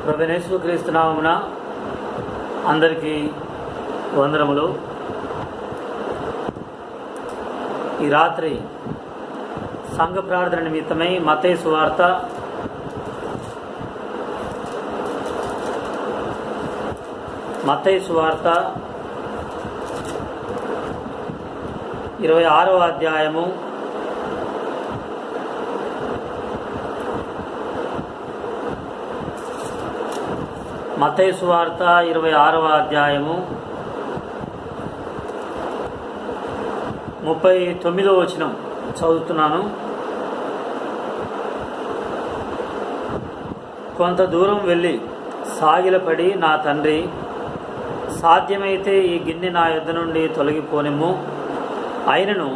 ప్రభువైన యేసుక్రీస్తు నామమున అందరికీ వందనములు. ఈ రాత్రి సంఘ ప్రార్థన నిమిత్తమై మత్తయి సువార్త 26వ అధ్యాయము మత్తయి సువార్త 26వ అధ్యాయము 39వ వచనం చదువుతున్నాను. కొంత దూరం వెళ్ళి సాగిలపడి, నా తండ్రి, సాధ్యమైతే ఈ గిన్నె నా యొద్ద నుండి తొలగిపోనిమ్ము, అయినను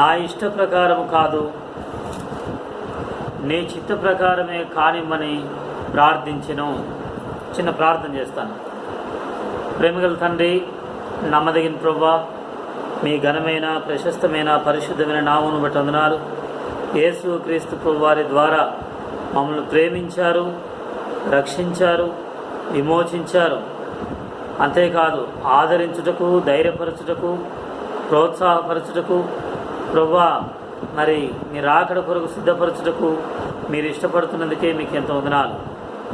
నా ఇష్ట ప్రకారం కాదు, నీ చిత్త ప్రకారమే కానిమ్మని ప్రార్థించెను. చిన్న ప్రార్థన చేస్తాను. ప్రేమగల తండ్రి, నమ్మదగిన ప్రభువా, మీ ఘనమైన, ప్రశస్తమైన, పరిశుద్ధమైన నామమును బట్టి వందనాలు. యేసు క్రీస్తు ప్రభు వారి ద్వారా మమ్మల్ని ప్రేమించారు, రక్షించారు, విమోచించారు. అంతేకాదు ఆదరించుటకు, ధైర్యపరచుటకు, ప్రోత్సాహపరచుటకు, ప్రభువా, మరి మీ రాకడ కొరకు సిద్ధపరచుటకు మీరు ఇష్టపడుతున్నందుకే మీకు ఎంతో వందనాలు.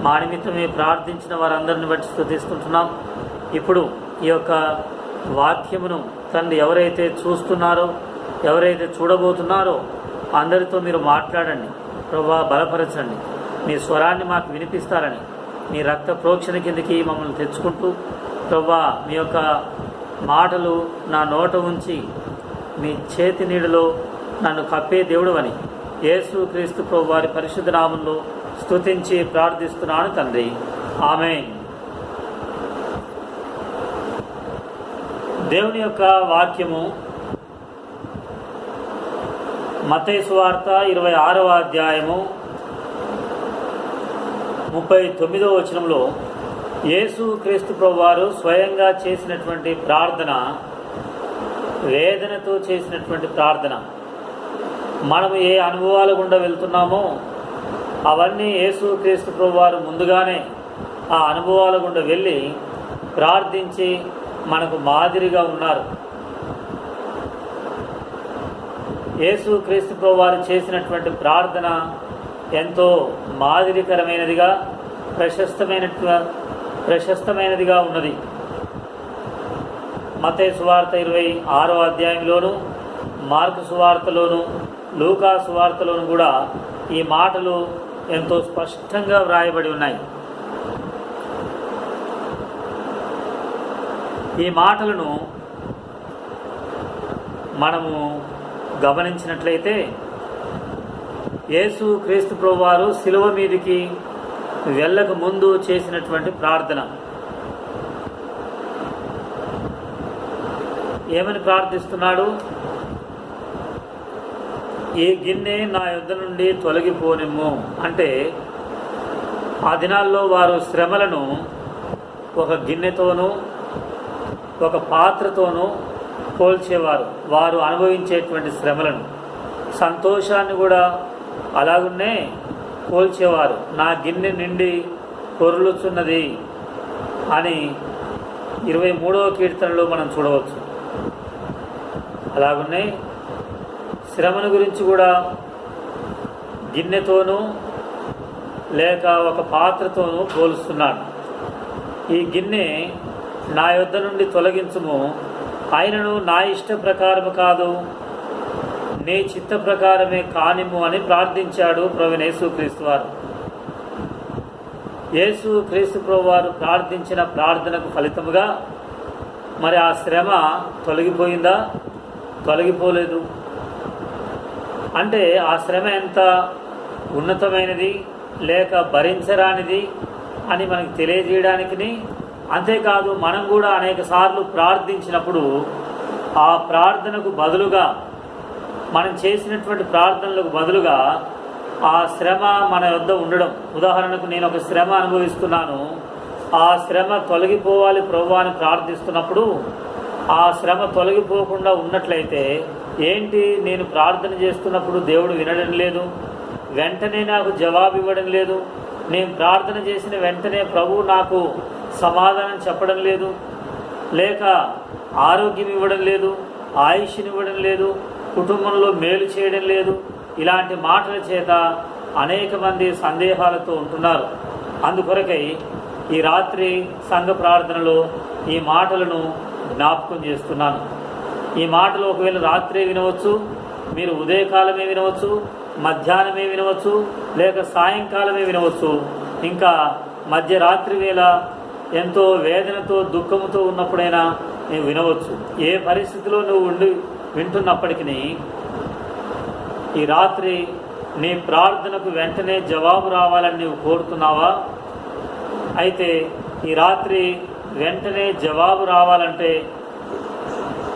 మా నిమిత్తమే ప్రార్థించిన వారందరిని బట్టి స్తుతిస్తుంటున్నాం. ఇప్పుడు ఈ యొక్క వాక్యమును తండ్రి ఎవరైతే చూస్తున్నారో, ఎవరైతే చూడబోతున్నారో అందరితో మీరు మాట్లాడండి ప్రభువా, బలపరచండి. మీ స్వరాన్ని మాకు వినిపిస్తారని మీ రక్త ప్రోక్షణ కిందకి మమ్మల్ని తెచ్చుకుంటూ ప్రభువా, మీ యొక్క మాటలు నా నోట ఉంచి మీ చేతి నీడలో నన్ను కప్పే దేవుడు అని యేసు క్రీస్తు ప్రభు వారి పరిశుద్ధ నామంలో స్తుతించి ప్రార్థిస్తున్నాను తండ్రి, ఆమేన్. దేవుని యొక్క వాక్యము మత్తయి సువార్త 26వ అధ్యాయము 39వ వచనంలో యేసు క్రీస్తు ప్రభు వారు స్వయంగా చేసినటువంటి ప్రార్థన, వేదనతో చేసినటువంటి ప్రార్థన. మనము ఏ అనుభవాల గుండా వెళ్తున్నామో అవన్నీ యేసు క్రీస్తు ప్రభు వారు ముందుగానే ఆ అనుభవాల గుండా వెళ్ళి ప్రార్థించి మనకు మాదిరిగా ఉన్నారు. యేసు క్రీస్తు ప్రభు వారు చేసినటువంటి ప్రార్థన ఎంతో మాదిరికరమైనదిగా, ప్రశస్తమైనదిగా ఉన్నది. మత్తయి సువార్త 26వ అధ్యాయంలోను, మార్కు సువార్తలోను, లూకా సువార్తలోను కూడా ఈ మాటలు ఎంతో స్పష్టంగా వ్రాయబడి ఉన్నాయి. ఈ మాటలను మనము గమనించినట్లయితే యేసు క్రీస్తు ప్రభు వారు శిలువ మీదికి వెళ్ళక ముందు చేసినటువంటి ప్రార్థన. ఏమని ప్రార్థిస్తున్నాడు? ఈ గిన్నె నా యొద్ద నుండి తొలగిపోనిమ్ము. అంటే ఆ దినాల్లో వారు శ్రమలను ఒక గిన్నెతోనూ ఒక పాత్రతోనూ పోల్చేవారు. వారు అనుభవించేటువంటి శ్రమలను, సంతోషాన్ని కూడా అలాగున్నే పోల్చేవారు. నా గిన్నె నిండి పొర్లుచున్నది అని 23వ కీర్తనలో మనం చూడవచ్చు. అలాగున్నే శ్రమను గురించి కూడా గిన్నెతోనూ లేక ఒక పాత్రతోనూ పోలుస్తున్నాడు. ఈ గిన్నె నా యొద్ద నుండి తొలగించుము, ఆయనను నా ఇష్ట ప్రకారము కాదు, నీ చిత్త ప్రకారమే కానిమ్ము అని ప్రార్థించాడు ప్రభువైన యేసుక్రీస్తు వారు. యేసుక్రీస్తు ప్రభు వారు ప్రార్థించిన ప్రార్థనకు ఫలితముగా మరి ఆ శ్రమ తొలగిపోయిందా? తొలగిపోలేదు. అంటే ఆ శ్రమ ఎంత ఉన్నతమైనది లేక భరించరానిది అని మనకు తెలియజేయడానికి, అంతేకాదు మనం కూడా అనేక సార్లు ప్రార్థించినప్పుడు ఆ ప్రార్థనకు బదులుగా, మనం చేసినటువంటి ప్రార్థనలకు బదులుగా ఆ శ్రమ మన వద్ద ఉండడం. ఉదాహరణకు నేను ఒక శ్రమ అనుభవిస్తున్నాను, ఆ శ్రమ తొలగిపోవాలి ప్రభువా అని ప్రార్థిస్తున్నప్పుడు ఆ శ్రమ తొలగిపోకుండా ఉన్నట్లయితే ఏంటి, నేను ప్రార్థన చేస్తున్నప్పుడు దేవుడు వినడం లేదు, వెంటనే నాకు జవాబు ఇవ్వడం లేదు, నేను ప్రార్థన చేసిన వెంటనే ప్రభువు నాకు సమాధానం చెప్పడం లేదు, లేక ఆరోగ్యం ఇవ్వడం లేదు, ఆయుష్నివ్వడం లేదు, కుటుంబంలో మేలు చేయడం లేదు, ఇలాంటి మాటల చేత అనేక మంది సందేహాలతో ఉంటున్నారు. అందుకొరకై ఈ రాత్రి సంఘ ప్రార్థనలో ఈ మాటలను జ్ఞాపకం చేస్తున్నాను. ఈ మాటలు ఒకవేళ రాత్రే వినవచ్చు, మీరు ఉదయకాలమే వినవచ్చు, మధ్యాహ్నమే వినవచ్చు, లేక సాయంకాలమే వినవచ్చు, ఇంకా మధ్యరాత్రి వేళ ఎంతో వేదనతో దుఃఖంతో ఉన్నప్పుడైనా నువ్వు వినవచ్చు. ఏ పరిస్థితిలో నువ్వు ఉండి వింటున్నప్పటికీ ఈ రాత్రి నీ ప్రార్థనకు వెంటనే జవాబు రావాలని నువ్వు కోరుతున్నావా? అయితే ఈ రాత్రి వెంటనే జవాబు రావాలంటే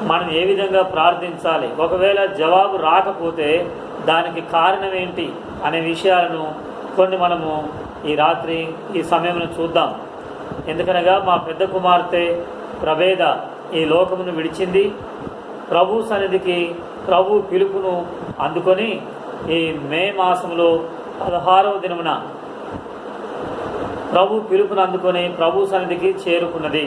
మనం ఏ విధంగా ప్రార్థించాలి, ఒకవేళ జవాబు రాకపోతే దానికి కారణం ఏంటి అనే విషయాలను కొన్ని మనము ఈ రాత్రి ఈ సమయంలో చూద్దాం. ఎందుకనగా మా పెద్ద కుమార్తె ప్రభేద ఈ లోకమును విడిచింది. ప్రభు సన్నిధికి ప్రభు పిలుపును అందుకొని ఈ మే మాసంలో 16వ దినమున ప్రభు పిలుపును అందుకొని ప్రభు సన్నిధికి చేరుకున్నది.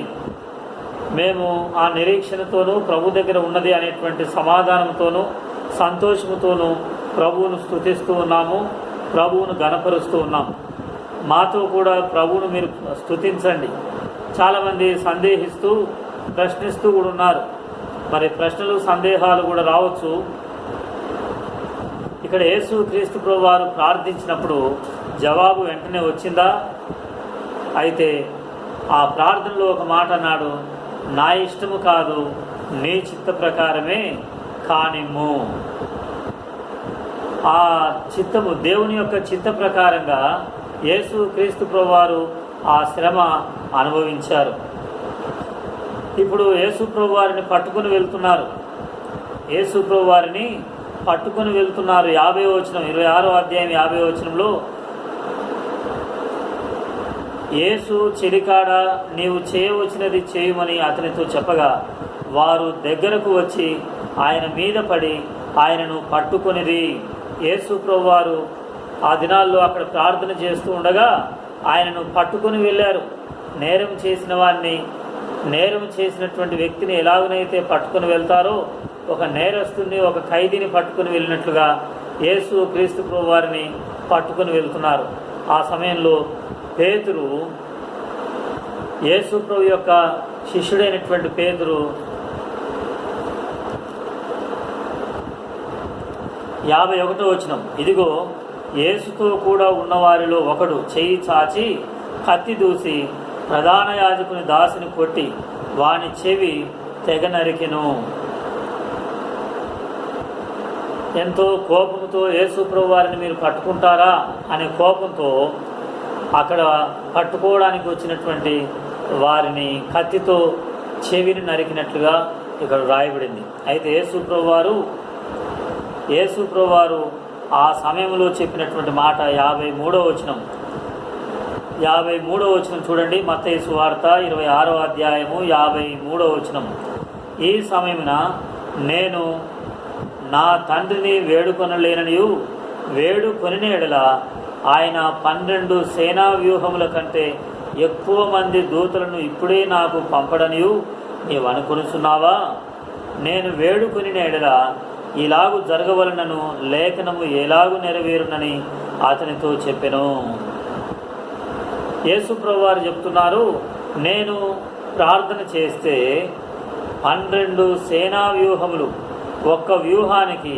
మేము ఆ నిరీక్షణతోనూ ప్రభు దగ్గర ఉన్నది అనేటువంటి సమాధానంతోనూ సంతోషముతోనూ ప్రభువును స్తుతిస్తూ ఉన్నాము, ప్రభువును గణపరుస్తూ ఉన్నాము. మాతో కూడా ప్రభువును మీరు స్తుతించండి. చాలామంది సందేహిస్తూ ప్రశ్నిస్తూ కూడా ఉన్నారు. మరి ప్రశ్నలు సందేహాలు కూడా రావచ్చు. ఇక్కడ యేసు క్రీస్తు ప్రభు వారు ప్రార్థించినప్పుడు జవాబు వెంటనే వచ్చిందా? అయితే ఆ ప్రార్థనలో ఒక మాట అన్నాడు, నా ఇష్టము కాదు నీ చిత్త ప్రకారమే కానిమ్ము. ఆ చిత్తము దేవుని యొక్క చిత్త ప్రకారంగా యేసు క్రీస్తు ప్రభు వారు ఆ శ్రమ అనుభవించారు. ఇప్పుడు యేసు ప్రభు వారిని పట్టుకుని వెళ్తున్నారు. యేసు ప్రభు వారిని పట్టుకుని వెళ్తున్నారు. 50వ వచనం, 26వ అధ్యాయం 50వ వచనంలో, యేసు చెలికాడ నీవు చేయవచ్చినది చేయమని అతనితో చెప్పగా వారు దగ్గరకు వచ్చి ఆయన మీద పడి ఆయనను పట్టుకొనిరి. యేసు ప్రభు వారు ఆ దినాల్లో అక్కడ ప్రార్థన చేస్తూ ఉండగా ఆయనను పట్టుకొని వెళ్ళారు. నేరం చేసిన వారిని, నేరం చేసినటువంటి వ్యక్తిని ఎలాగనైతే పట్టుకొని వెళ్తారో ఒక నేరస్తుని, ఒక ఖైదీని పట్టుకొని వెళ్ళినట్లుగా యేసు క్రీస్తు ప్రభు వారిని పట్టుకొని వెళ్తున్నారు. ఆ సమయంలో పేతురు, యేసు ప్రభు యొక్క శిష్యుడైనటువంటి పేతురు 51వ వచనం, ఇదిగో యేసుతో కూడా ఉన్నవారిలో ఒకడు చెయ్యి చాచి కత్తి దూసి ప్రధాన యాజకుని దాసిని కొట్టి వాని చెవి తెగ నరికెను. ఎంతో కోపంతో యేసు ప్రభు వారిని మీరు పట్టుకుంటారా అనే కోపంతో అక్కడ పట్టుకోవడానికి వచ్చినటువంటి వారిని కత్తితో చెవిని నరికినట్లుగా ఇక్కడ రాయబడింది. అయితే యేసు ప్రభు వారు ఆ సమయంలో చెప్పినటువంటి మాట 53వ వచనం. 53వ వచనం చూడండి, మత్తయి సువార్త 26వ అధ్యాయము 53వ వచనం. ఈ సమయమున నేను నా తండ్రిని వేడుకొనలేననియు వేడుకొనిన ఎడల ఆయన 12 సేనా వ్యూహముల కంటే ఎక్కువ మంది దూతలను ఇప్పుడే నాకు పంపడనియు నీవు అనుకొనుచున్నావా? నేను వేడుకొనిన ఎడల ఇలాగు జరగవలనను లేఖనము ఎలాగు నెరవేరునని అతనితో చెప్పెను. యేసు ప్రభు వారు చెప్తున్నారు, నేను ప్రార్థన చేస్తే 12 సేనా వ్యూహములు, ఒక్క వ్యూహానికి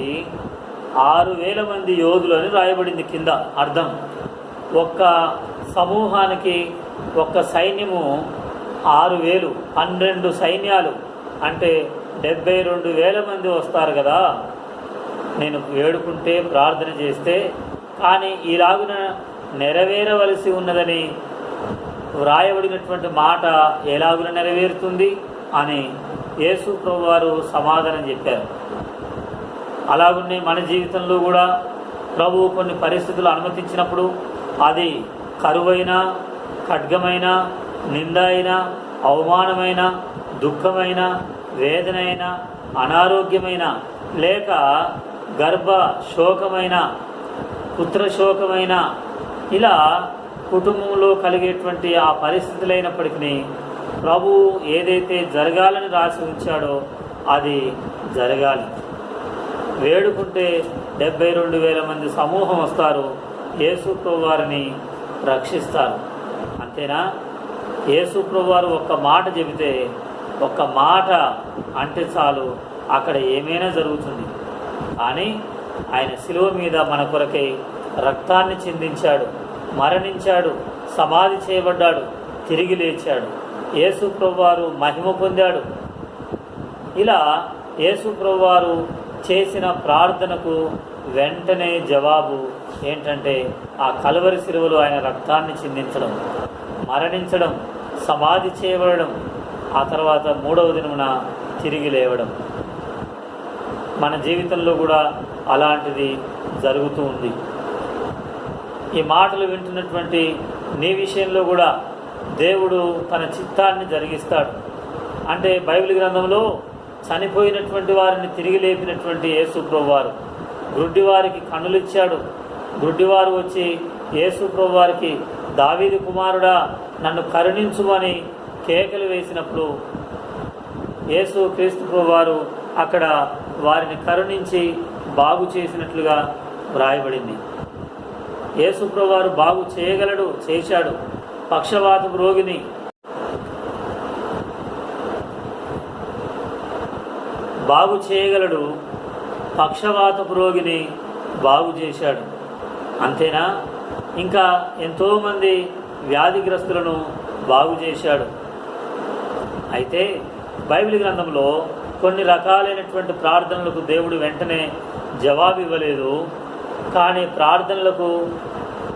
6,000 మంది యోధులు అని రాయబడింది కింద అర్థం. ఒక్క సమూహానికి ఒక్క సైన్యము 6,000, 12 సైన్యాలు అంటే 72,000 మంది వస్తారు కదా. నేను వేడుకుంటే ప్రార్థన చేస్తే కానీ ఇలాగున నెరవేరవలసి ఉన్నదని వ్రాయబడినటువంటి మాట ఎలాగున నెరవేరుతుంది అని యేసు ప్రభు వారు సమాధానం చెప్పారు. అలాగునే మన జీవితంలో కూడా ప్రభువు కొన్ని పరిస్థితులు అనుమతించినప్పుడు అది కరువైన, ఖడ్గమైన, నింద అయిన, అవమానమైన, దుఃఖమైన, వేదనైన, అనారోగ్యమైన, లేక గర్భ శోకమైన, పుత్రశోకమైన, ఇలా కుటుంబంలో కలిగేటువంటి ఆ పరిస్థితులు అయినప్పటికీ ప్రభు ఏదైతే జరగాలని రాసి ఉంచాడో అది జరగాలి. వేడుకుంటే 72,000 మంది సమూహం వస్తారు, యేసు ప్రభు వారిని రక్షిస్తారు. అంతేనా? యేసు ప్రభు వారు ఒక్క మాట చెబితే, ఒక్క మాట అంటే చాలు, అక్కడ ఏమైనా జరుగుతుంది. కానీ ఆయన శిలువ మీద మన కొరకై రక్తాన్ని చిందించాడు, మరణించాడు, సమాధి చేయబడ్డాడు, తిరిగి లేచాడు. యేసు ప్రభువారు మహిమ పొందాడు. ఇలా యేసు ప్రభువారు చేసిన ప్రార్థనకు వెంటనే జవాబు ఏంటంటే ఆ కలువరి శిలువలో ఆయన రక్తాన్ని చిందించడం, మరణించడం, సమాధి చేయబడడం, ఆ తర్వాత 3వ దినమున తిరిగి లేవడం. మన జీవితంలో కూడా అలాంటిది జరుగుతూ ఉంది. ఈ మాటలు వింటున్నటువంటి నీ విషయంలో కూడా దేవుడు తన చిత్తాన్ని జరిగిస్తాడు. అంటే బైబిల్ గ్రంథంలో చనిపోయినటువంటి వారిని తిరిగి లేపినటువంటి యేసు ప్రభువారు గ్రుడ్డివారికి కన్నులు ఇచ్చాడు. గ్రుడ్డివారు వచ్చి యేసు ప్రభువారికి దావీదు కుమారుడా నన్ను కరుణించుమని కేకలు వేసినప్పుడు యేసు క్రీస్తు ప్రభువారు అక్కడ వారిని కరుణించి బాగు చేసినట్లుగా వ్రాయబడింది. యేసు ప్రభువారు బాగు చేయగలడు, చేశాడు. పక్షవాతపు రోగిని బాగు చేయగలడు, పక్షవాతపు రోగిని బాగు చేశాడు. అంతేనా? ఇంకా ఎంతోమంది వ్యాధిగ్రస్తులను బాగు చేశాడు. అయితే బైబిల్ గ్రంథంలో కొన్ని రకాలైనటువంటి ప్రార్థనలకు దేవుడు వెంటనే జవాబు ఇవ్వలేదు. కానీ ప్రార్థనలకు,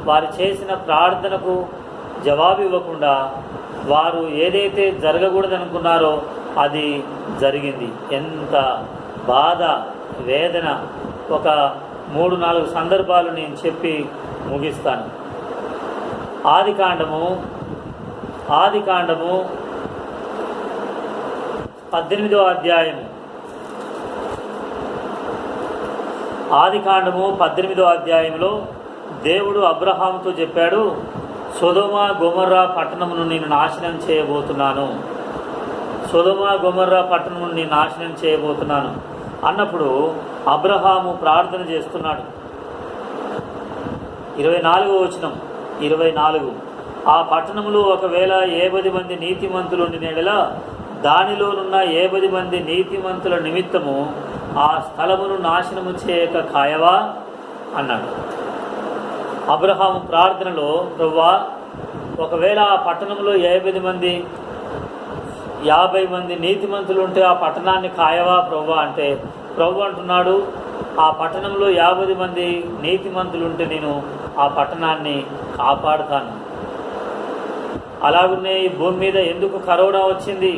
వారు చేసిన ప్రార్థనకు జవాబు ఇవ్వకుండా వారు ఏదైతే జరగకూడదనుకున్నారో అది జరిగింది. ఎంత బాధ, వేదన! ఒక 3-4 సందర్భాలు నేను చెప్పి ముగిస్తాను. ఆదికాండము 18వ అధ్యాయము. ఆదికాండము 18వ అధ్యాయంలో దేవుడు అబ్రహాముతో చెప్పాడు, సొదొమ గొమొర్రా పట్టణమును నేను నాశనం చేయబోతున్నాను, సొదొమ గొమొర్రా పట్టణమును నేను నాశనం చేయబోతున్నాను అన్నప్పుడు అబ్రహాము ప్రార్థన చేస్తున్నాడు. 24వ వచనం, 24 ఆ పట్టణములో ఒకవేళ 70 మంది నీతిమంతులు ఉండినెడలా దానిలోనున్న 70 మంది నీతిమంతుల నిమిత్తము ఆ స్థలమును నాశనము చేయక ఖాయవా అన్నాడు. అబ్రహాము ప్రార్థనలో, ప్రభువా ఒకవేళ ఆ పట్టణంలో 50 మంది నీతిమంతులు ఉంటే ఆ పట్టణాన్ని ఖాయవా ప్రభువా అంటే, ప్రభు అంటున్నాడు ఆ పట్టణంలో 50 మంది నీతిమంతులు ఉంటే నేను ఆ పట్టణాన్ని కాపాడుతాను. అలాగునే ఈ భూమి మీద ఎందుకు కరోనా వచ్చింది,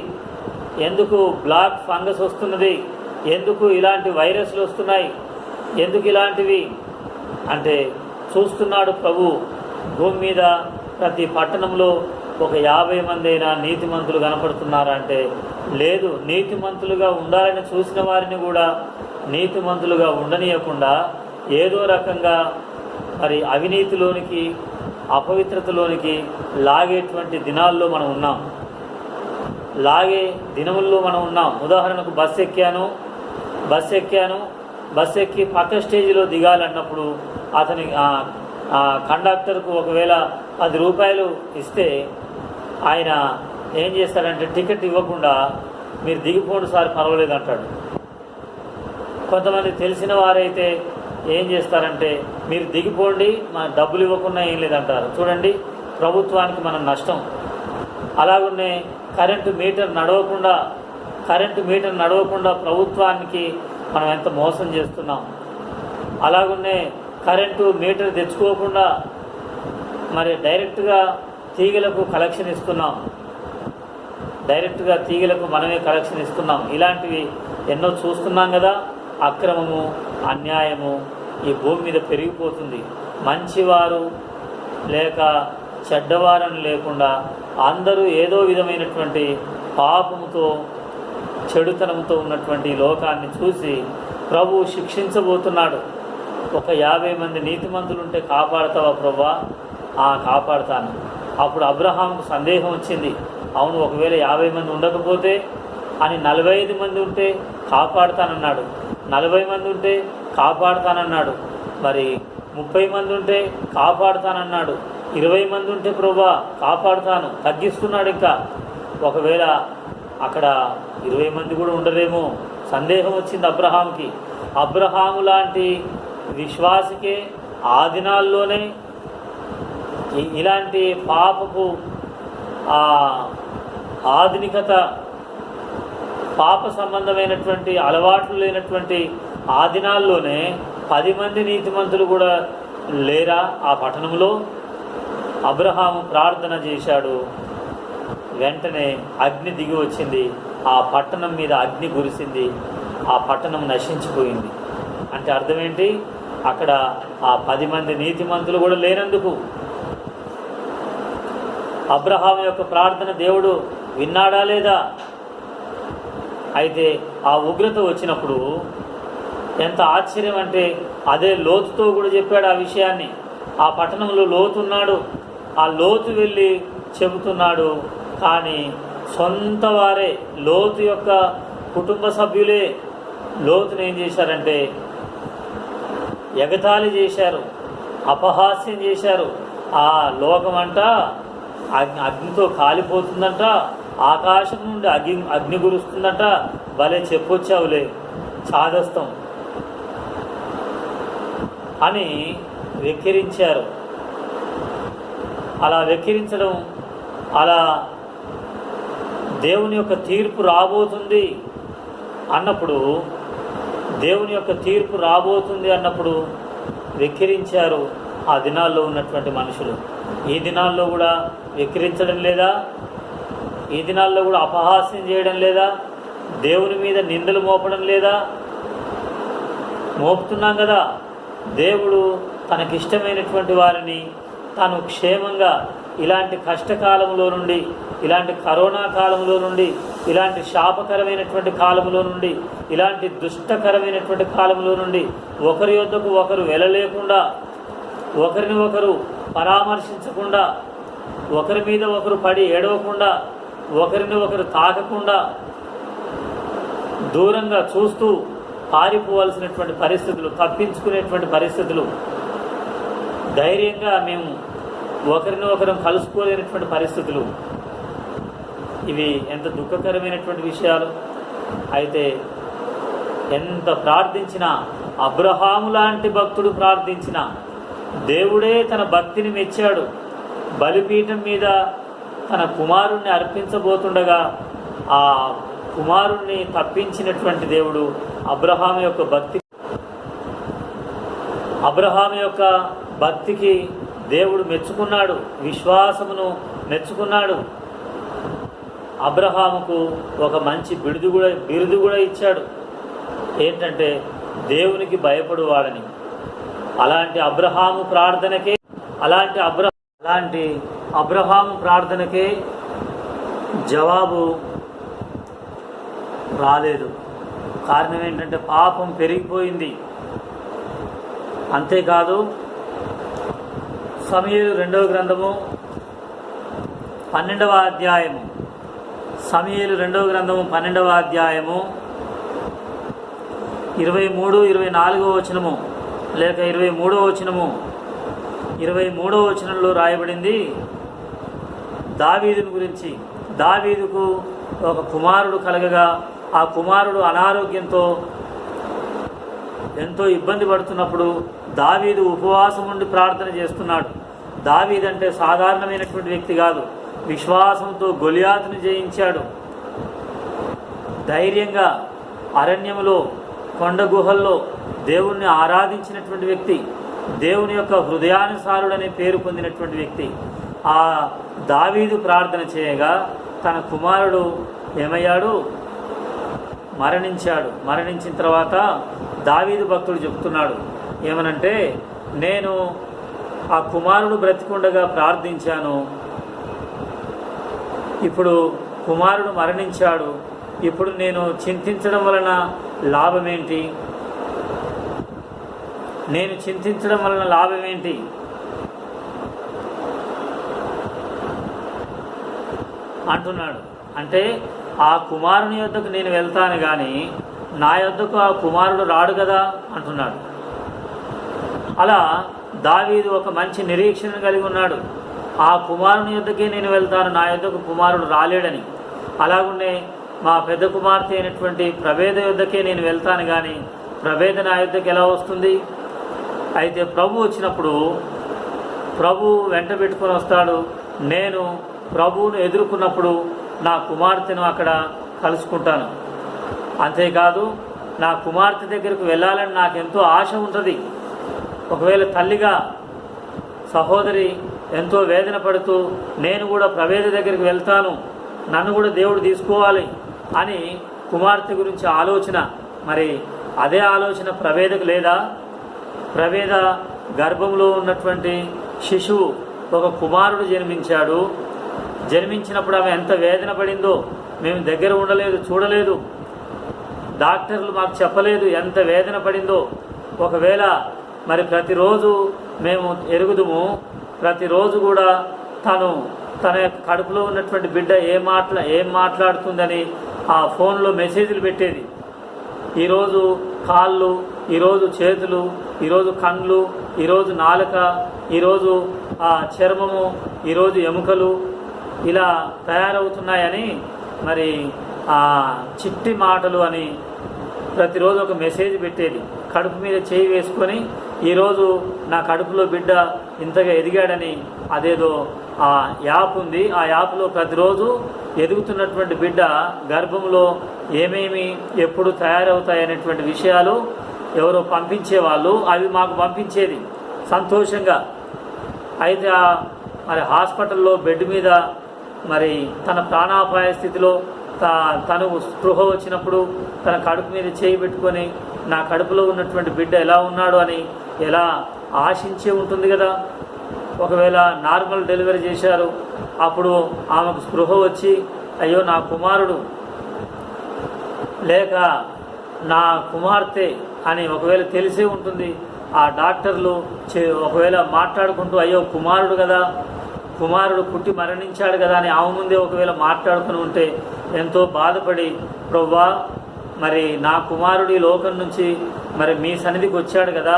ఎందుకు బ్లాక్ ఫంగస్ వస్తున్నది, ఎందుకు ఇలాంటి వైరస్లు వస్తున్నాయి, ఎందుకు ఇలాంటివి అంటే చూస్తున్నాడు ప్రభు. భూమి మీద ప్రతి పట్టణంలో ఒక 50 మంది అయినా నీతిమంతులు కనపడుతున్నారంటే లేదు. నీతిమంతులుగా ఉండాలని చూసిన వారిని కూడా నీతిమంతులుగా ఉండనీయకుండా ఏదో రకంగా మరి అవినీతిలోనికి, అపవిత్రతలోనికి లాగేటువంటి దినాల్లో మనం ఉన్నాం, లాగే దినముల్లో మనం ఉన్నాం. ఉదాహరణకు బస్సు ఎక్కి పక్క స్టేజీలో దిగాలన్నప్పుడు అతని కండక్టర్కు ఒకవేళ 10 రూపాయలు ఇస్తే ఆయన ఏం చేస్తాడంటే టికెట్ ఇవ్వకుండా మీరు దిగిపోండి సార్ పర్వాలేదు అంటాడు. కొంతమంది తెలిసిన వారైతే ఏం చేస్తారంటే మీరు దిగిపోండి మన డబ్బులు ఇవ్వకుండా ఏం లేదంటారు. చూడండి, ప్రభుత్వానికి మనం నష్టం. అలాగనే కరెంటు మీటర్ నడవకుండా ప్రభుత్వానికి మనం ఎంత మోసం చేస్తున్నాం. అలాగనే కరెంటు మీటర్ తెచ్చుకోకుండా మరి డైరెక్ట్గా తీగలకు కలెక్షన్ ఇస్తున్నాం, మనమే కలెక్షన్ ఇస్తున్నాం. ఇలాంటివి ఎన్నో చూస్తున్నాం కదా. అక్రమము, అన్యాయము ఈ భూమి మీద పెరిగిపోతుంది. మంచివారు లేక చెడ్డవారని లేకుండా అందరూ ఏదో విధమైనటువంటి పాపముతో, చెడుతనంతో ఉన్నటువంటి లోకాన్ని చూసి ప్రభువు శిక్షించబోతున్నాడు. ఒక 50 మంది నీతిమంతులుంటే కాపాడతావా ప్రభువా కాపాడుతాను. అప్పుడు అబ్రహాముకు సందేహం వచ్చింది. అవును, ఒకవేళ 50 మంది ఉండకపోతే అని 45 మంది ఉంటే కాపాడుతానన్నాడు, 40 మంది ఉంటే కాపాడుతానన్నాడు, మరి 30 మంది ఉంటే కాపాడుతానన్నాడు, 20 మంది ఉంటే ప్రభువా కాపాడుతాను, తగ్గిస్తున్నాడు. ఇంకా ఒకవేళ అక్కడ 20 మంది కూడా ఉండరేమో సందేహం వచ్చింది అబ్రహాంకి. అబ్రహాము లాంటి విశ్వాసికే ఆ దినాల్లోనే ఇలాంటి పాపపు ఆధునికత, పాప సంబంధమైనటువంటి అలవాట్లు లేనటువంటి ఆ దినాల్లోనే 10 మంది నీతిమంతులు కూడా లేరా ఆ పట్టణంలో? అబ్రహాము ప్రార్థన చేశాడు, వెంటనే అగ్ని దిగి వచ్చింది, ఆ పట్టణం మీద అగ్ని కురిసింది, ఆ పట్టణం నశించిపోయింది. అంటే అర్థం ఏంటి? అక్కడ ఆ 10 మంది నీతిమంతులు కూడా లేనందుకు అబ్రహాము యొక్క ప్రార్థన దేవుడు విన్నాడా లేదా? అయితే ఆ ఉగ్రత వచ్చినప్పుడు ఎంత ఆశ్చర్యం అంటే, అదే లోతుతో కూడా చెప్పాడు ఆ విషయాన్ని. ఆ పట్టణంలో లోతు ఉన్నాడు, ఆ లోతు వెళ్ళి చెబుతున్నాడు. కానీ సొంత వారే, లోతు యొక్క కుటుంబ సభ్యులే లోతుని ఏం చేశారంటే ఎగతాళి చేశారు, అపహాస్యం చేశారు. ఆ లోకమంట అగ్నితో కాలిపోతుందంట, ఆకాశం నుండి అగ్ని కురుస్తుందంట, భలే చెప్పొచ్చావులే చాదస్తం అని వెక్కిరించారు. అలా వెక్కిరించడం, అలా దేవుని యొక్క తీర్పు రాబోతుంది అన్నప్పుడు, దేవుని యొక్క తీర్పు రాబోతుంది అన్నప్పుడు వెక్కిరించారు ఆ దినాల్లో ఉన్నటువంటి మనుషులు. ఈ దినాల్లో కూడా వెక్కిరించడం లేదా? ఈ దినాల్లో కూడా అపహాస్యం చేయడం లేదా? దేవుని మీద నిందలు మోపడం లేదా? మోపుతున్నాం కదా. దేవుడు తనకిష్టమైనటువంటి వారిని తాను క్షేమంగా ఇలాంటి కష్టకాలంలో నుండి, ఇలాంటి కరోనా కాలంలో నుండి, ఇలాంటి శాపకరమైనటువంటి కాలంలో నుండి, ఇలాంటి దుష్టకరమైనటువంటి కాలంలో నుండి ఒకరి యొద్దకు ఒకరు వెళ్ళలేకుండా, ఒకరిని ఒకరు పరామర్శించకుండా, ఒకరి మీద ఒకరు పడి ఏడవకుండా, ఒకరిని ఒకరు తాకకుండా, దూరంగా చూస్తూ పారిపోవాల్సినటువంటి పరిస్థితులు, తప్పించుకునేటువంటి పరిస్థితులు, ధైర్యంగా మేము ఒకరిని ఒకరు కలుసుకోలేనటువంటి పరిస్థితులు, ఇవి ఎంత దుఃఖకరమైనటువంటి విషయాలు. అయితే ఎంత ప్రార్థించినా, అబ్రహాము లాంటి భక్తుడు ప్రార్థించినా దేవుడే తన భక్తిని మెచ్చాడు. బలిపీఠం మీద తన కుమారుణ్ణి అర్పించబోతుండగా ఆ కుమారుణ్ణి తప్పించినటువంటి దేవుడు అబ్రహాము యొక్క భక్తికి దేవుడు మెచ్చుకున్నాడు, విశ్వాసమును మెచ్చుకున్నాడు. అబ్రహాముకు ఒక మంచి బిరుదు కూడా ఇచ్చాడు. ఏంటంటే దేవునికి భయపడువాడని. అలాంటి అబ్రహాము ప్రార్థనకే జవాబు రాలేదు. కారణం ఏంటంటే పాపం పెరిగిపోయింది. అంతేకాదు, సమూయేలు 2వ గ్రంథము 12వ అధ్యాయము, సమూయేలు 2వ గ్రంథము 12వ అధ్యాయము 23, 24వ వచనము లేక 23వ వచనము, 23వ వచనంలో రాయబడింది దావీదుని గురించి. దావీదుకు ఒక కుమారుడు కలగగా ఆ కుమారుడు అనారోగ్యంతో ఎంతో ఇబ్బంది పడుతున్నప్పుడు దావీదు ఉపవాసం ఉండి ప్రార్థన చేస్తున్నాడు. దావీదు అంటే సాధారణమైనటువంటి వ్యక్తి కాదు. విశ్వాసంతో గొలియాతుని జయించాడు. ధైర్యంగా అరణ్యములో, కొండ గుహల్లో దేవుణ్ణి ఆరాధించినటువంటి వ్యక్తి, దేవుని యొక్క హృదయానుసారుడనే పేరు పొందినటువంటి వ్యక్తి. ఆ దావీదు ప్రార్థన చేయగా తన కుమారుడు ఏమయ్యాడు? మరణించాడు. మరణించిన తర్వాత దావీదు భక్తుడు చెప్తున్నాడు ఏమనంటే, నేను ఆ కుమారుడు బ్రతికుండగా ప్రార్థించాను, ఇప్పుడు కుమారుడు మరణించాడు, ఇప్పుడు నేను చింతించడం వలన లాభమేంటి? అంటున్నాడు. అంటే ఆ కుమారుని యొద్దకు నేను వెళ్తాను కానీ నా యొద్దకు ఆ కుమారుడు రాడు కదా అంటున్నాడు. అలా దావీదు ఒక మంచి నిరీక్షణ కలిగి ఉన్నాడు. ఆ కుమారుని యొద్దకే నేను వెళ్తాను, నా యొద్దకు కుమారుడు రాలేడని. అలాగునే మా పెద్ద కుమార్తె అయినటువంటి ప్రవేద యొద్దకే నేను వెళ్తాను కానీ ప్రవేద నా యొద్దకు ఎలా వస్తుంది? అయితే ప్రభు వచ్చినప్పుడు ప్రభు వెంట పెట్టుకొని వస్తాడు. నేను ప్రభువును ఎదుర్కొన్నప్పుడు నా కుమార్తెను అక్కడ కలుసుకుంటాను. అంతేకాదు నా కుమార్తె దగ్గరకు వెళ్ళాలని నాకు ఎంతో ఆశ ఉంటుంది. ఒకవేళ తల్లిగా సహోదరి ఎంతో వేదన పడుతూ నేను కూడా ప్రవేద దగ్గరికి వెళ్తాను, నన్ను కూడా దేవుడు తీసుకోవాలి అని కుమార్తె గురించి ఆలోచన, మరి అదే ఆలోచన ప్రవేదకు లేదా? ప్రవేద గర్భంలో ఉన్నటువంటి శిశువు ఒక కుమారుడు జన్మించాడు. జన్మించినప్పుడు ఆమె ఎంత వేదన పడిందో మేము దగ్గర ఉండలేదు, చూడలేదు, డాక్టర్లు మాకు చెప్పలేదు ఎంత వేదన పడిందో. ఒకవేళ మరి ప్రతిరోజు మేము ఎరుగుదుము, ప్రతిరోజు కూడా తన యొక్క కడుపులో ఉన్నటువంటి బిడ్డ ఏం మాట్లాడుతుందని ఆ ఫోన్లో మెసేజ్లు పెట్టేది. ఈరోజు కాళ్ళు, ఈరోజు చేతులు, ఈరోజు కళ్ళు, ఈరోజు నాలుక, ఈరోజు చర్మము, ఈరోజు ఎముకలు ఇలా తయారవుతున్నాయని మరి చిట్టి మాటలు అని ప్రతిరోజు ఒక మెసేజ్ పెట్టేది. కడుపు మీద చేయి వేసుకొని ఈరోజు నా కడుపులో బిడ్డ ఇంతగా ఎదిగాడని అదేదో ఆ యాప్ ఉంది. ఆ యాప్లో ప్రతిరోజు ఎదుగుతున్నటువంటి బిడ్డ గర్భంలో ఏమేమి ఎప్పుడు తయారవుతాయనేటువంటి విషయాలు ఎవరో పంపించేవాళ్ళు, అవి మాకు పంపించేది సంతోషంగా. అయితే మరి హాస్పిటల్లో బెడ్ మీద మరి తన ప్రాణాపాయ స్థితిలో తను స్పృహ వచ్చినప్పుడు తన కడుపు మీద చేయి పెట్టుకొని నా కడుపులో ఉన్నటువంటి బిడ్డ ఎలా ఉన్నాడు అని ఎలా ఆశించే ఉంటుంది కదా. ఒకవేళ నార్మల్ డెలివరీ చేశారు, అప్పుడు ఆమెకు స్పృహ వచ్చి అయ్యో నా కుమారుడు లేక నా కుమార్తె అని ఒకవేళ తెలిసే ఉంటుంది. ఆ డాక్టర్లు ఒకవేళ మాట్లాడుకుంటూ అయ్యో కుమారుడు కదా, కుమారుడు పుట్టి మరణించాడు కదా అని ఆమె ముందే ఒకవేళ మాట్లాడుకుని ఉంటే ఎంతో బాధపడి ప్రభువా మరి నా కుమారుడు ఈ లోకం నుంచి మరి మీ సన్నిధికి వచ్చాడు కదా,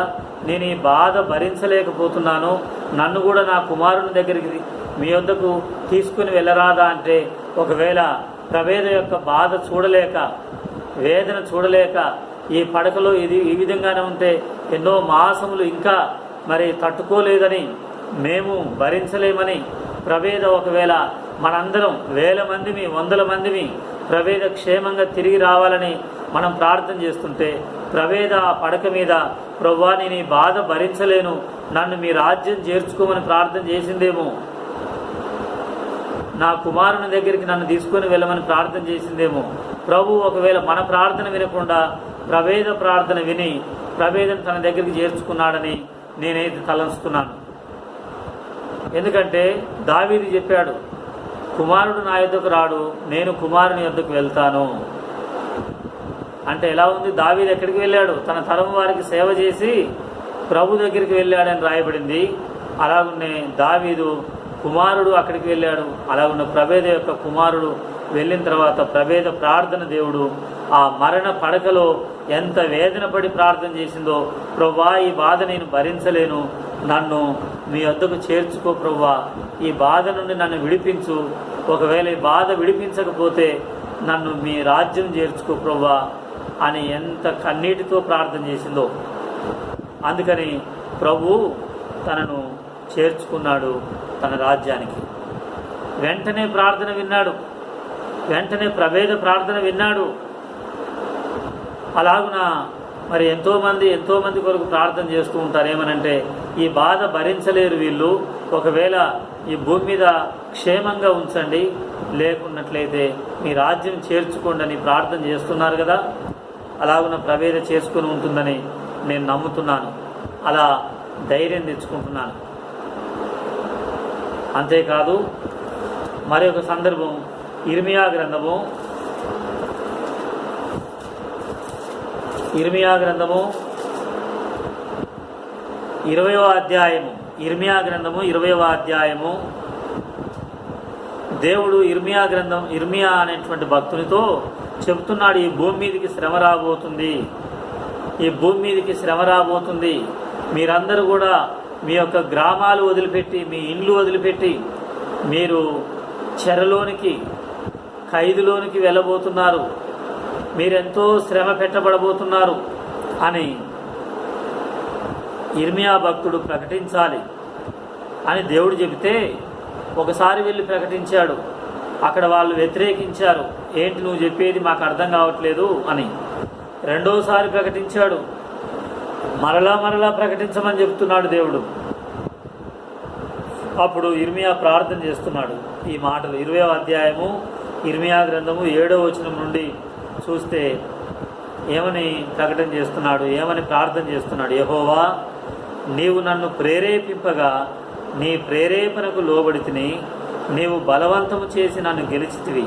నేను ఈ బాధ భరించలేకపోతున్నాను, నన్ను కూడా నా కుమారుని దగ్గరికి మీ వద్దకు తీసుకుని వెళ్ళరాదా అంటే ఒకవేళ ప్రవేద యొక్క బాధ చూడలేక వేదన చూడలేక ఈ పడకలో ఈ విధంగానే ఉంటే ఎన్నో మాసములు ఇంకా మరి తట్టుకోలేదని మేము భరించలేమని ప్రవేద ఒకవేళ మనందరం 1000 మందిమి 100 మందిమి ప్రవేద క్షేమంగా తిరిగి రావాలని మనం ప్రార్థన చేస్తుంటే ప్రవేద ఆ పడక మీద ప్రభువా నేను ఈ బాధ భరించలేను, నన్ను మీ రాజ్యం చేర్చుకోమని ప్రార్థన చేసిందేమో, నా కుమారుని దగ్గరికి నన్ను తీసుకొని వెళ్ళమని ప్రార్థన చేసిందేమో. ప్రభు ఒకవేళ మన ప్రార్థన వినకుండా ప్రవేద ప్రార్థన విని ప్రవేదను తన దగ్గరికి చేర్చుకున్నాడని నేనైతే తలంచుతున్నాను. ఎందుకంటే దావీదు చెప్పాడు, కుమారుడు నా యొద్దకు రాడు, నేను కుమారుని యొద్దకు వెళ్తాను అంటే ఎలా ఉంది? దావీదు ఎక్కడికి వెళ్ళాడు? తన తరం వారికి సేవ చేసి ప్రభు దగ్గరికి వెళ్ళాడని రాయబడింది. అలాగునే దావీదు కుమారుడు అక్కడికి వెళ్ళాడు. అలాగున్న ప్రవేద యొక్క కుమారుడు వెళ్ళిన తర్వాత ప్రవేద ప్రార్థన దేవుడు ఆ మరణ పడకలో ఎంత వేదన పడి ప్రార్థన చేసిందో, ప్రభువా ఈ బాధ నేను భరించలేను, నన్ను మీ వద్దకు చేర్చుకో ప్రభువా, ఈ బాధ నుండి నన్ను విడిపించు, ఒకవేళ ఈ బాధ విడిపించకపోతే నన్ను మీ రాజ్యం చేర్చుకో ప్రభువా అని ఎంత కన్నీటితో ప్రార్థన చేసిందో. అందుకని ప్రభు తనను చేర్చుకున్నాడు తన రాజ్యానికి. వెంటనే ప్రార్థన విన్నాడు, వెంటనే ప్రవేద ప్రార్థన విన్నాడు. అలాగున మరి ఎంతోమంది కొరకు ప్రార్థన చేస్తూ ఉంటారు. ఏమనంటే ఈ బాధ భరించలేరు వీళ్ళు, ఒకవేళ ఈ భూమి మీద క్షేమంగా ఉంచండి, లేకున్నట్లయితే మీ రాజ్యం చేర్చుకోండి అని ప్రార్థన చేస్తున్నారు కదా. అలాగున ప్రవేద చేసుకుని ఉంటుందని నేను నమ్ముతున్నాను, అలా ధైర్యం తెచ్చుకుంటున్నాను. అంతేకాదు మరి ఒక సందర్భం ఇర్మియా గ్రంథము 20వ అధ్యాయము, ఇర్మియా గ్రంథము 20వ అధ్యాయము దేవుడు ఇర్మియా అనేటువంటి భక్తునితో చెబుతున్నాడు, ఈ భూమి మీదకి శ్రమ రాబోతుంది, ఈ భూమి మీదకి శ్రమ రాబోతుంది. మీరందరూ కూడా మీ యొక్క గ్రామాలు వదిలిపెట్టి, మీ ఇండ్లు వదిలిపెట్టి మీరు చెరలోనికి, ఖైదులోనికి వెళ్ళబోతున్నారు, మీరెంతో శ్రమ పెట్టబడబోతున్నారు అని ఇర్మియా భక్తుడు ప్రకటించాలి అని దేవుడు చెబితే ఒకసారి వెళ్ళి ప్రకటించాడు. అక్కడ వాళ్ళు వ్యతిరేకించారు, ఏంటి నువ్వు చెప్పేది మాకు అర్థం కావట్లేదు అని. రెండోసారి ప్రకటించాడు, మరలా ప్రకటించమని చెప్తున్నాడు దేవుడు. అప్పుడు ఇర్మియా ప్రార్థన చేస్తున్నాడు. ఈ మాటలు 20వ అధ్యాయము ఇర్మియా గ్రంథము 7వ వచనం నుండి చూస్తే ఏమని ప్రకటన చేస్తున్నాడు, ఏమని ప్రార్థన చేస్తున్నాడు. యెహోవా, నీవు నన్ను ప్రేరేపింపగా నీ ప్రేరేపణకు లోబడి తిని, నీవు బలవంతము చేసి నన్ను గెలిచితివి.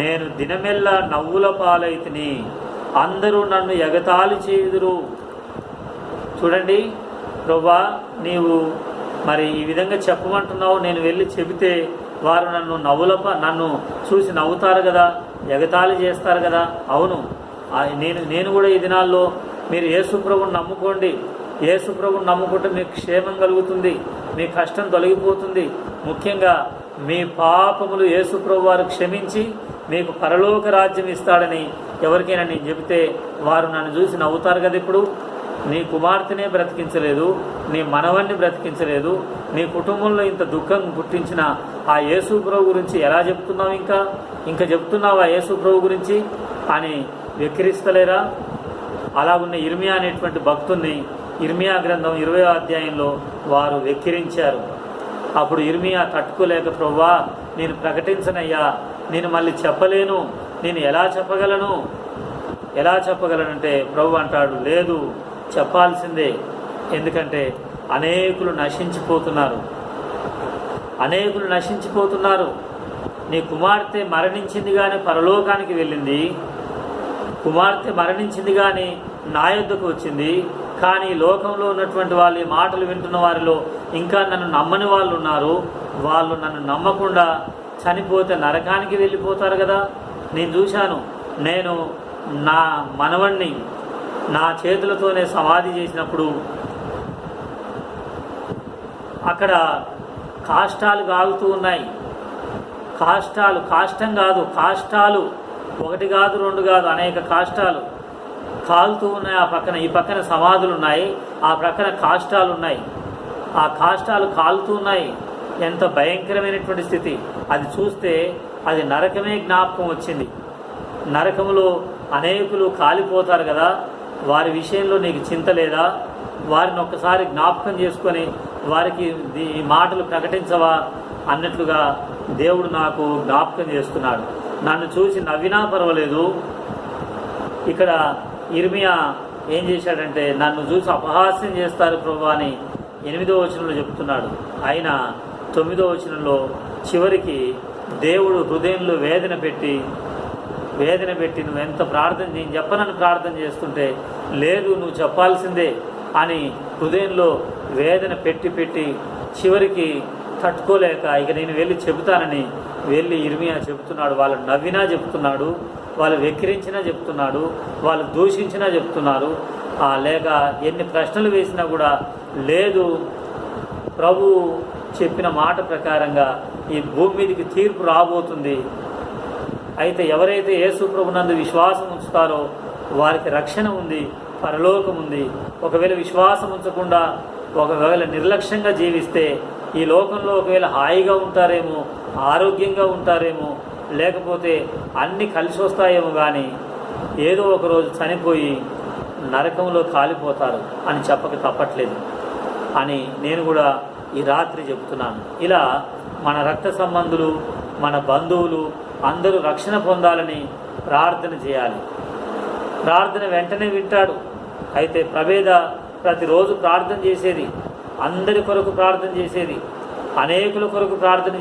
నేను దినమెల్లా నవ్వుల పాలైతిని, అందరూ నన్ను ఎగతాళి చేయుదురు. చూడండి ప్రభువా, నీవు మరి ఈ విధంగా చెప్పమంటున్నావు, నేను వెళ్ళి చెబితే వారు నన్ను చూసి నవ్వుతారు కదా, ఎగతాళి చేస్తారు కదా. అవును, నేను కూడా ఈ దినాల్లో మీరు యేసు ప్రభువుని నమ్ముకోండి, యేసు ప్రభువుని నమ్ముకుంటే మీకు క్షేమం కలుగుతుంది, మీ కష్టం తొలగిపోతుంది. ముఖ్యంగా మీ పాపములు యేసు ప్రభు వారు క్షమించి మీకు పరలోక రాజ్యం ఇస్తాడని ఎవరికైనా నేను చెబితే వారు నన్ను చూసి నవ్వుతారు కదా. ఇప్పుడు నీ కుమార్తెనే బ్రతికించలేదు, నీ మనవన్ని బ్రతికించలేదు, నీ కుటుంబంలో ఇంత దుఃఖం పుట్టించిన ఆ యేసు ప్రభు గురించి ఎలా చెప్తున్నావు, ఇంకా చెప్తున్నావు ఆ యేసు ప్రభు గురించి అని వెక్కిరిస్తలేరా? అలాగున్న ఇర్మియా అనేటువంటి భక్తుల్ని ఇర్మియా గ్రంథం 20వ అధ్యాయంలో వారు వెక్కిరించారు. అప్పుడు ఇర్మియా తట్టుకోలేక, ప్రభువా నేను ప్రకటించనయ్యా, నేను మళ్ళీ చెప్పలేను, నేను ఎలా చెప్పగలనంటే ప్రభు అంటాడు, లేదు చెప్పాల్సిందే. ఎందుకంటే అనేకులు నశించిపోతున్నారు. నీ కుమార్తె మరణించింది కానీ పరలోకానికి వెళ్ళింది, కుమార్తె మరణించింది కానీ నా యొద్దకు వచ్చింది. కానీ లోకంలో ఉన్నటువంటి వాళ్ళు, ఈ మాటలు వింటున్న వారిలో ఇంకా నన్ను నమ్మని వాళ్ళు ఉన్నారు. వాళ్ళు నన్ను నమ్మకుండా చనిపోతే నరకానికి వెళ్ళిపోతారు కదా. నేను చూశాను, నేను నా మనవణ్ణి నా చేతులతోనే సమాధి చేసినప్పుడు అక్కడ కాష్టాలు కాగుతూ ఉన్నాయి. కాష్టం కాదు, కాష్టాలు, ఒకటి కాదు, రెండు కాదు, అనేక కాష్టాలు కాలుతూ ఉన్నాయి. ఈ పక్కన సమాధులు ఉన్నాయి, ఆ ప్రక్కన కాష్టాలు ఉన్నాయి. ఆ కాష్టాలు కాలుతూ ఉన్నాయి. ఎంత భయంకరమైనటువంటి స్థితి. అది చూస్తే అది నరకమే జ్ఞాపకం వచ్చింది. నరకములో అనేకులు కాలిపోతారు కదా, వారి విషయంలో నీకు చింత లేదా? వారిని ఒక్కసారి జ్ఞాపకం చేసుకొని వారికి ఈ మాటలు ప్రకటించవా అన్నట్లుగా దేవుడు నాకు జ్ఞాపకం చేస్తున్నాడు. నన్ను చూసి నవ్వినా పర్వాలేదు. ఇక్కడ ఇర్మియా ఏం చేశాడంటే, నన్ను చూసి అపహాస్యం చేస్తారు ప్రభువా అని 8వ వచనంలో చెప్తున్నాడు. ఆయన 9వ వచనంలో చివరికి దేవుడు హృదయంలో వేదన పెట్టి నువ్వు ఎంత నేను చెప్పనని ప్రార్థన చేస్తుంటే, లేదు నువ్వు చెప్పాల్సిందే అని హృదయంలో వేదన పెట్టి చివరికి తట్టుకోలేక ఇక నేను వెళ్ళి చెబుతానని వెళ్ళి ఇర్మియా చెబుతున్నాడు. వాళ్ళు నవ్వినా చెప్తున్నాడు, వాళ్ళు వెక్కిరించినా చెప్తున్నాడు, వాళ్ళు దూషించినా చెప్తున్నారు. లేక ఎన్ని ప్రశ్నలు వేసినా కూడా లేదు, ప్రభు చెప్పిన మాట ప్రకారంగా ఈ భూమి మీదకి తీర్పు రాబోతుంది. అయితే ఎవరైతే యేసు ప్రభునందు విశ్వాసం ఉంచుతారో వారికి రక్షణ ఉంది, పరలోకం ఉంది. ఒకవేళ విశ్వాసం ఉంచకుండా, ఒకవేళ నిర్లక్ష్యంగా జీవిస్తే ఈ లోకంలో ఒకవేళ హాయిగా ఉంటారేమో, ఆరోగ్యంగా ఉంటారేమో, లేకపోతే అన్నీ కలిసి వస్తాయేమో, కానీ ఏదో ఒకరోజు చనిపోయి నరకంలో కాలిపోతారు అని చెప్పక తప్పట్లేదు అని నేను కూడా ఈ రాత్రి చెబుతున్నాను. ఇలా మన రక్త సంబంధులు, మన బంధువులు అందరూ రక్షణ పొందాలని ప్రార్థన చేయాలి. ప్రార్థన వెంటనే వింటాడు. అయితే ప్రతిరోజు ప్రార్థన చేసేది, అందరి కొరకు ప్రార్థన చేసేది, అనేకుల కొరకు ప్రార్థన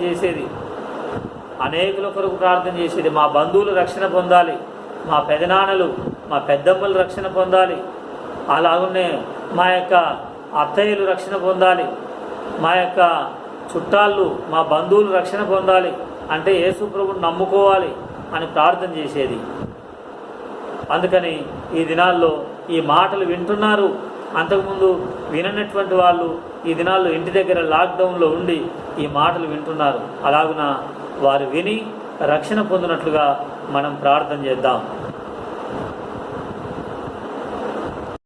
చేసేది. మా బంధువులు రక్షణ పొందాలి, మా పెదనాన్నలు, మా పెద్దమ్మలు రక్షణ పొందాలి, అలాగనే మా యొక్క అత్తయ్యలు రక్షణ పొందాలి, మా యొక్క చుట్టాళ్ళు, మా బంధువులు రక్షణ పొందాలి అంటే యేసు ప్రభువుని నమ్ముకోవాలి అని ప్రార్థన చేసేది. అందుకని ఈ దినాల్లో ఈ మాటలు వింటున్నారు. అంతకుముందు విననటువంటి వాళ్ళు ఈ దినాల్లో ఇంటి దగ్గర లాక్డౌన్లో ఉండి ఈ మాటలు వింటున్నారు. అలాగున వారు విని రక్షణ పొందినట్లుగా మనం ప్రార్థన చేద్దాం.